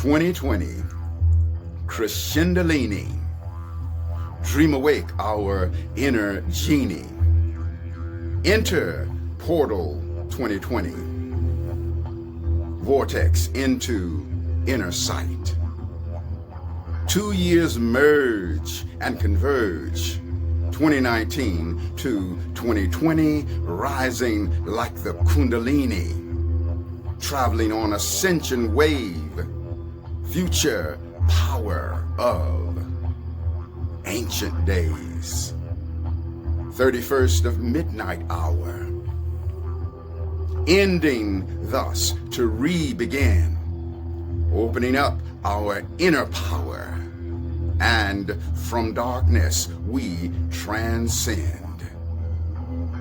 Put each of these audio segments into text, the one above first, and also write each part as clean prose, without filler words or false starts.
2020, CRESCENDOlini. Dream awake our inner genie. Enter portal 2020. Vortex into inner sight. 2 years merge and converge. 2019 to 2020, rising like the Kundalini. Traveling on Ascension wave. Future power of ancient days. 31st of midnight hour. Ending thus to re-begin. Opening up our inner power. And from darkness we transcend.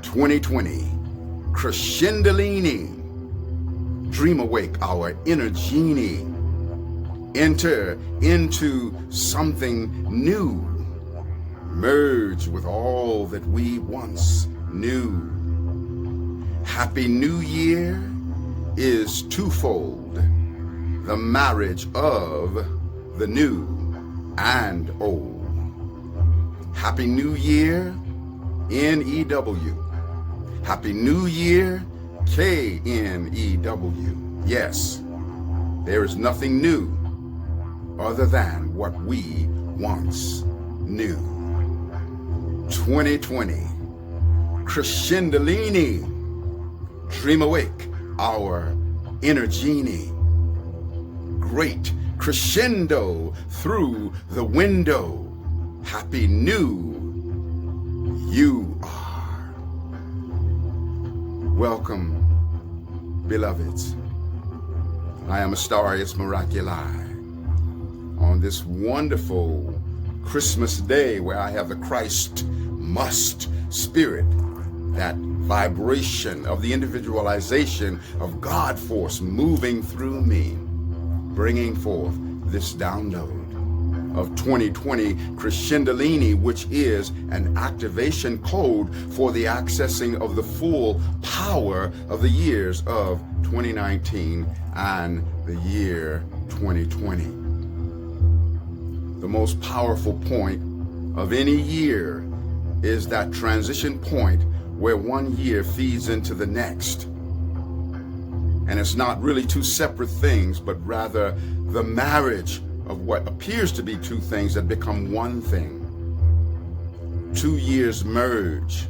2020, CRESCENDOlini. Dream awake our inner genie. Enter into something new. Merge with all that we once knew. Happy New Year is twofold. The marriage of the new and old. Happy New Year, N-E-W. Happy New Year, K-N-E-W. Yes, there is nothing new other than what we once knew. 2020, CRESCENDOlini. Dream awake our inner genie. Great crescendo through the window. Happy new you are. Welcome, beloveds. I am Astarius Miraculii. On this wonderful Christmas day where I have the Christ must spirit, that vibration of the individualization of God force moving through me, bringing forth this download of 2020 CRESCENDOlini, which is an activation code for the accessing of the full power of the years of 2019 and the year 2020. The most powerful point of any year is that transition point where one year feeds into the next. And it's not really two separate things, but rather the marriage of what appears to be two things that become one thing. 2 years merge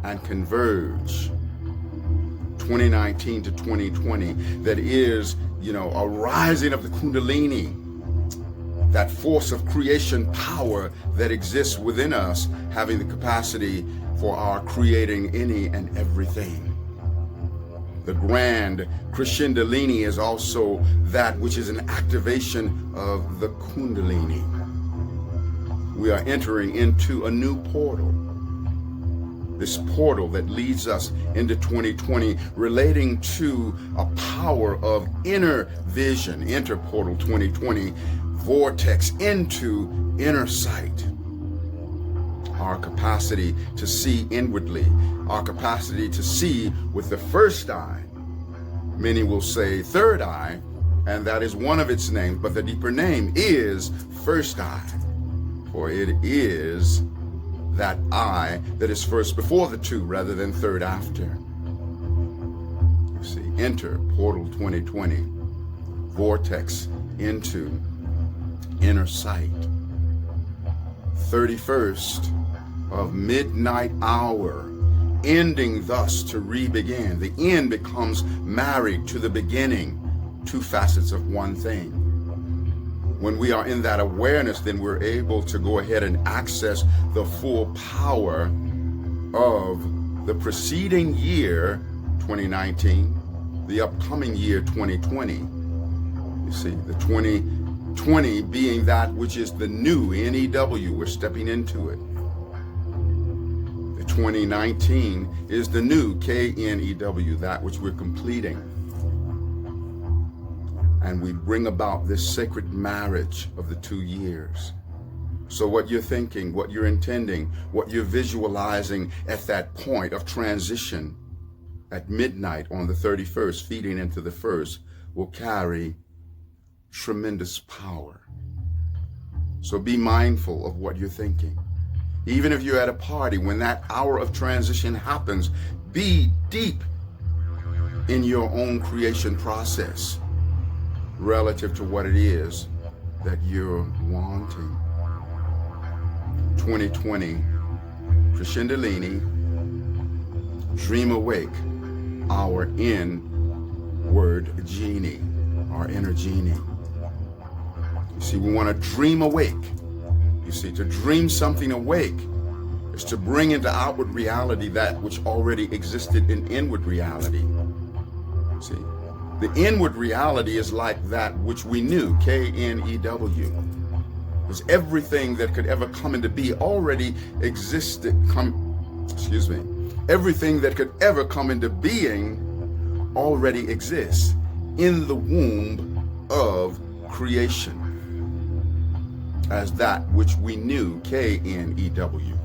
and converge. 2019 to 2020, that is, a rising of the Kundalini, that force of creation power that exists within us, having the capacity for our creating any and everything. The grand CRESCENDOlini is also that which is an activation of the Kundalini. We are entering into a new portal. This portal that leads us into 2020, relating to a power of inner vision. Enter portal 2020, vortex into inner sight. Our capacity to see inwardly, our capacity to see with the first eye. Many will say third eye, and that is one of its names, but the deeper name is first eye, for it is that eye that is first before the two rather than third after. You see, enter portal 2020, vortex into inner sight. 31st of midnight hour, ending thus to re-begin. The end becomes married to the beginning, two facets of one thing. When we are in that awareness, then we're able to go ahead and access the full power of the preceding year, 2019, the upcoming year, 2020. You see, the 2020 being that which is the new, N-E-W, we're stepping into it. 2019 is the new, K-N-E-W, that which we're completing. And we bring about this sacred marriage of the 2 years. So what you're thinking, what you're intending, what you're visualizing at that point of transition at midnight on the 31st, feeding into the first, will carry tremendous power. So be mindful of what you're thinking. Even if you're at a party, when that hour of transition happens, be deep in your own creation process relative to what it is that you're wanting. 2020, CRESCENDOlini, dream awake, our inward genie, our inner genie. You see, we want to dream awake. You see, to dream something awake is to bring into outward reality that which already existed in inward reality. See, the inward reality is like that which we knew, KNEW. Because everything that could ever come into be already existed, everything that could ever come into being already exists in the womb of creation as that which we knew, KNEW.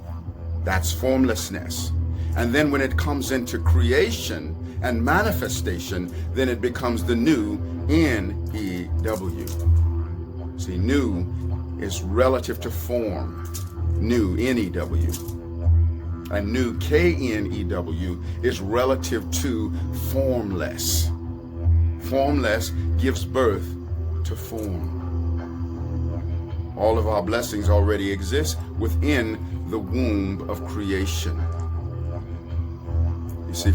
That's formlessness. And then when it comes into creation and manifestation, then it becomes the new NEW. See, new is relative to form, new NEW. And new KNEW is relative to formless. Formless gives birth to form. All of our blessings already exist within the womb of creation. You see,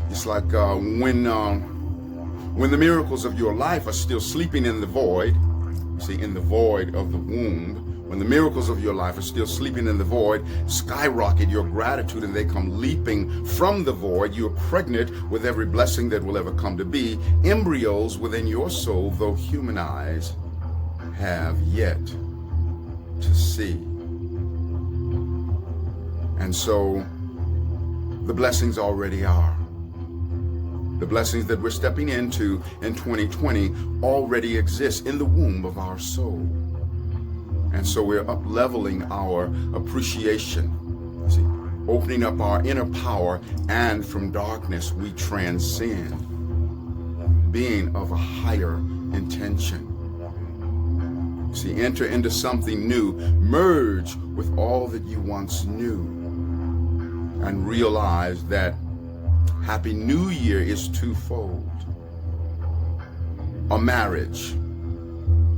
it's like when the miracles of your life are still sleeping in the void, you see, in the void of the womb, when the miracles of your life are still sleeping in the void, skyrocket your gratitude and they come leaping from the void. You are pregnant with every blessing that will ever come to be. Embryos within your soul, though human eyes have yet to see. And so the blessings already are. The blessings that we're stepping into in 2020 already exist in the womb of our soul. And so we're up-leveling our appreciation, see, opening up our inner power, and from darkness we transcend, being of a higher intention. See, enter into something new, merge with all that you once knew, and realize that Happy New Year is twofold. A marriage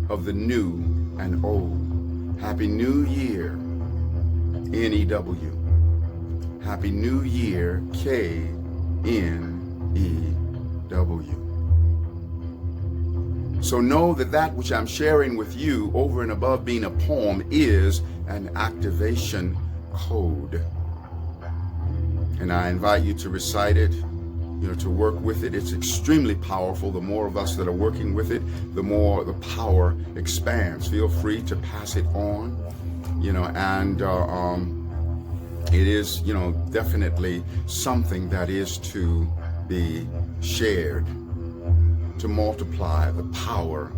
of the new and old. Happy New Year, NEW. Happy New Year, KNEW. So know that that which I'm sharing with you over and above being a poem is an activation code. And I invite you to recite it, to work with it. It's extremely powerful. The more of us that are working with it, the more the power expands. Feel free to pass it on, and it is, definitely something that is to be shared, to multiply the power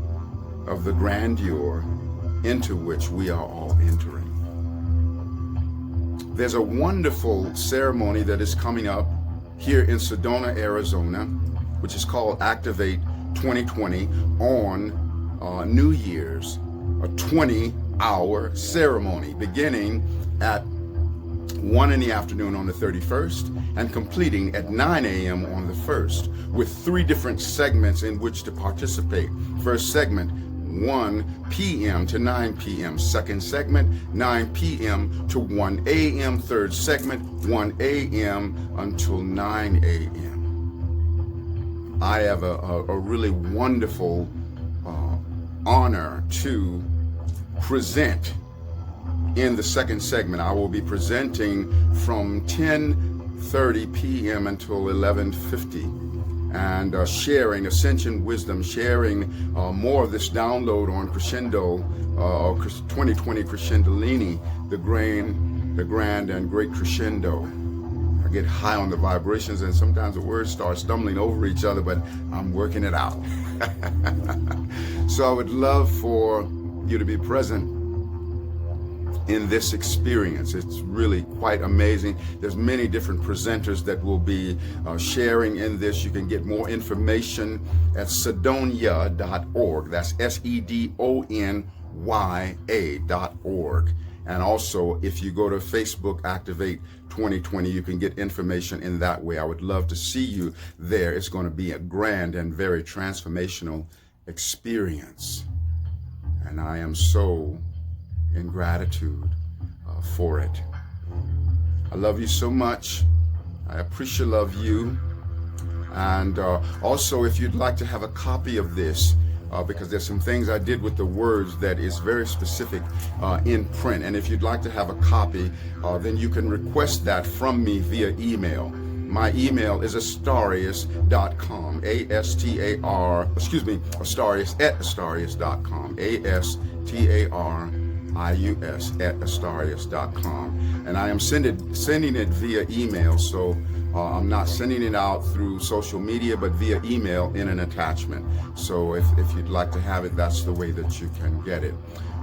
of the grandeur into which we are all entering. There's a wonderful ceremony that is coming up here in Sedona, Arizona, which is called Activate 2020 on New Year's, a 20-hour ceremony beginning at 1 in the afternoon on the 31st and completing at 9 a.m. on the 1st, with 3 different segments in which to participate. First segment, 1 p.m. to 9 p.m. Second segment, 9 p.m. to 1 a.m. Third segment, 1 a.m. until 9 a.m. I have a really wonderful honor to present in the second segment. I will be presenting from 10:30 p.m. until 11:50. And sharing Ascension wisdom, sharing more of this download on Crescendo, 2020 CRESCENDOlini, the grand and great crescendo. I get high on the vibrations and sometimes the words start stumbling over each other, but I'm working it out. So I would love for you to be present in this experience. It's really quite amazing. There's many different presenters that will be sharing in this. You can get more information at sedonia.org. That's SEDONYA.org. And also, if you go to Facebook Activate 2020, you can get information in that way. I would love to see you there. It's going to be a grand and very transformational experience. And I am so in gratitude for it. I love you so much. I appreciate you. And also, if you'd like to have a copy of this, because there's some things I did with the words that is very specific in print. And if you'd like to have a copy, then you can request that from me via email. My email is astarius.com, Astarius@astarius.com, ASTARIUS@astarius.com. And I am sending it via email, so I'm not sending it out through social media, but via email in an attachment. So if you'd like to have it, that's the way that you can get it.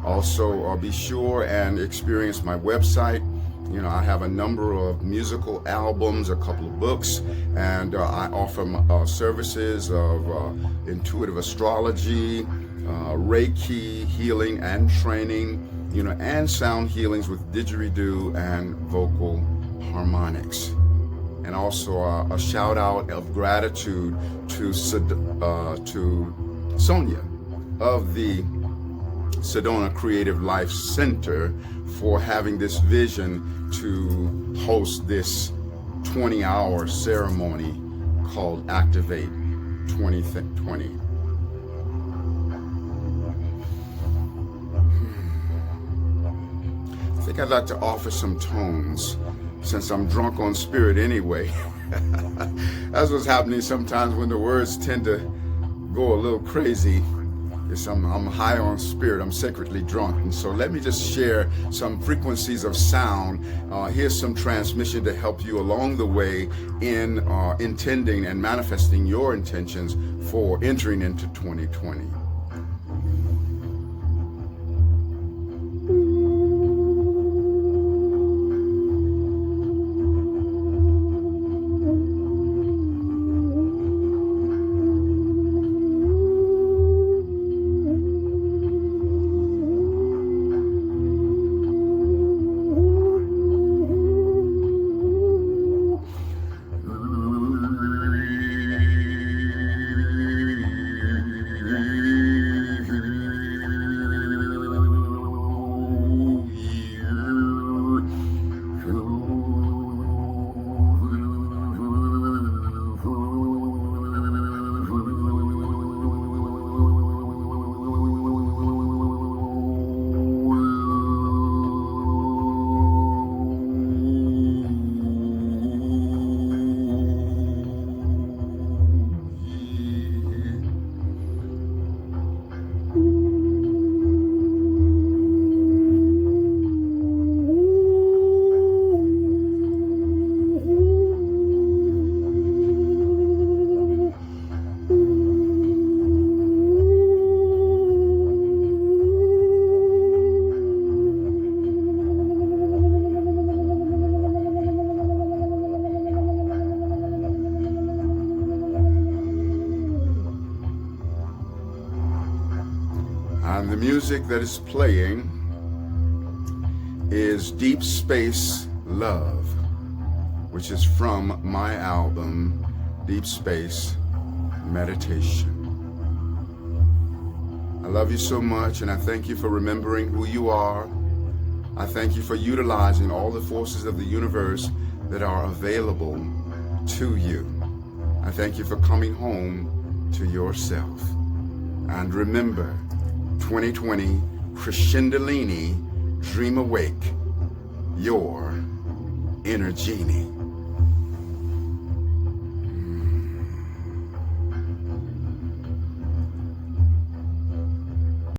Also, be sure and experience my website. You know, I have a number of musical albums, a couple of books, and I offer services of intuitive astrology, Reiki healing and training, you know, and sound healings with didgeridoo and vocal harmonics. And also a shout out of gratitude to Sonia of the Sedona Creative Life Center for having this vision to host this 20-hour ceremony called Activate 2020. I think I'd like to offer some tones, since I'm drunk on spirit anyway. That's what's happening sometimes when the words tend to go a little crazy. I'm high on spirit, I'm sacredly drunk. And so let me just share some frequencies of sound. Here's some transmission to help you along the way in intending and manifesting your intentions for entering into 2020. And the music that is playing is Deep Space Love, which is from my album, Deep Space Meditation. I love you so much, and I thank you for remembering who you are. I thank you for utilizing all the forces of the universe that are available to you. I thank you for coming home to yourself. And remember, 2020, CRESCENDOlini, dream awake, your inner genie.